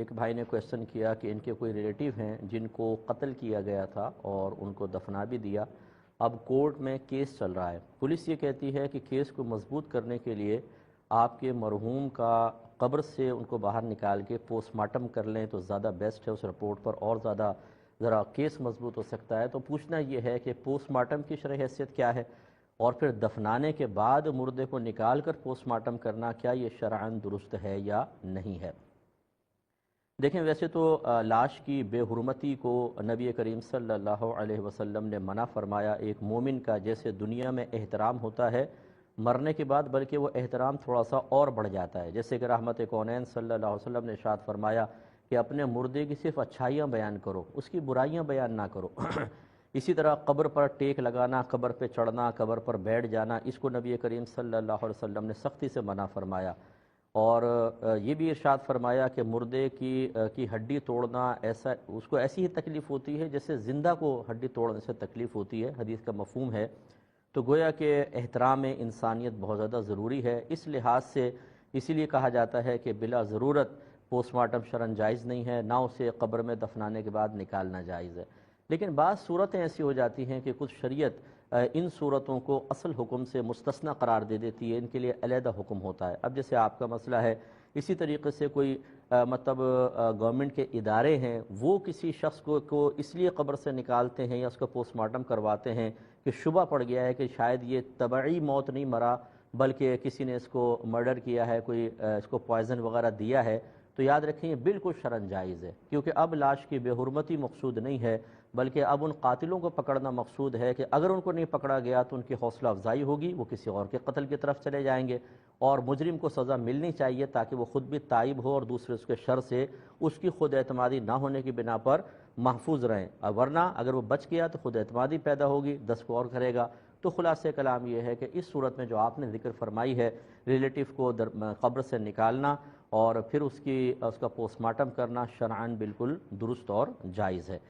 ایک بھائی نے کویشچن کیا کہ ان کے کوئی ریلیٹیو ہیں جن کو قتل کیا گیا تھا اور ان کو دفنا بھی دیا، اب کورٹ میں کیس چل رہا ہے۔ پولیس یہ کہتی ہے کہ کیس کو مضبوط کرنے کے لیے آپ کے مرحوم کا قبر سے ان کو باہر نکال کے پوسٹ مارٹم کر لیں تو زیادہ بیسٹ ہے، اس رپورٹ پر اور زیادہ ذرا کیس مضبوط ہو سکتا ہے۔ تو پوچھنا یہ ہے کہ پوسٹ مارٹم کی شرعی حیثیت کیا ہے، اور پھر دفنانے کے بعد مردے کو نکال کر پوسٹ مارٹم کرنا کیا یہ شرعاً درست ہے یا نہیں ہے؟ دیکھیں، ویسے تو لاش کی بے حرمتی کو نبی کریم صلی اللہ علیہ وسلم نے منع فرمایا۔ ایک مومن کا جیسے دنیا میں احترام ہوتا ہے، مرنے کے بعد بلکہ وہ احترام تھوڑا سا اور بڑھ جاتا ہے، جیسے کہ رحمت کونین صلی اللہ علیہ وسلم نے ارشاد فرمایا کہ اپنے مردے کی صرف اچھائیاں بیان کرو، اس کی برائیاں بیان نہ کرو۔ اسی طرح قبر پر ٹیک لگانا، قبر پہ چڑھنا، قبر پر بیٹھ جانا، اس کو نبی کریم صلی اللہ علیہ وسلم نے سختی سے منع فرمایا۔ اور یہ بھی ارشاد فرمایا کہ مردے کی ہڈی توڑنا ایسا، اس کو ایسی ہی تکلیف ہوتی ہے جیسے زندہ کو ہڈی توڑنے سے تکلیف ہوتی ہے، حدیث کا مفہوم ہے۔ تو گویا کہ احترام انسانیت بہت زیادہ ضروری ہے، اس لحاظ سے اسی لیے کہا جاتا ہے کہ بلا ضرورت پوسٹ مارٹم شرعاً جائز نہیں ہے، نہ اسے قبر میں دفنانے کے بعد نکالنا جائز ہے۔ لیکن بعض صورتیں ایسی ہو جاتی ہیں کہ کچھ شریعت ان صورتوں کو اصل حکم سے مستثنی قرار دے دیتی ہے، ان کے لیے علیحدہ حکم ہوتا ہے۔ اب جیسے آپ کا مسئلہ ہے، اسی طریقے سے کوئی گورنمنٹ کے ادارے ہیں، وہ کسی شخص کو اس لیے قبر سے نکالتے ہیں یا اس کا پوسٹ مارٹم کرواتے ہیں کہ شبہ پڑ گیا ہے کہ شاید یہ طبعی موت نہیں مرا بلکہ کسی نے اس کو مرڈر کیا ہے، کوئی اس کو پوائزن وغیرہ دیا ہے، تو یاد رکھیں یہ بالکل شرعاً جائز ہے، کیونکہ اب لاش کی بے حرمتی مقصود نہیں ہے، بلکہ اب ان قاتلوں کو پکڑنا مقصود ہے کہ اگر ان کو نہیں پکڑا گیا تو ان کی حوصلہ افزائی ہوگی، وہ کسی اور کے قتل کی طرف چلے جائیں گے، اور مجرم کو سزا ملنی چاہیے تاکہ وہ خود بھی تائب ہو اور دوسرے اس کے شر سے اس کی خود اعتمادی نہ ہونے کی بنا پر محفوظ رہیں، ورنہ اگر وہ بچ گیا تو خود اعتمادی پیدا ہوگی، 10 کو اور کرے گا۔ تو خلاصہ کلام یہ ہے کہ اس صورت میں جو آپ نے ذکر فرمائی ہے، ریلیٹیو کو قبر سے نکالنا اور پھر اس کا پوسٹ مارٹم کرنا شرعاً بالکل درست اور جائز ہے۔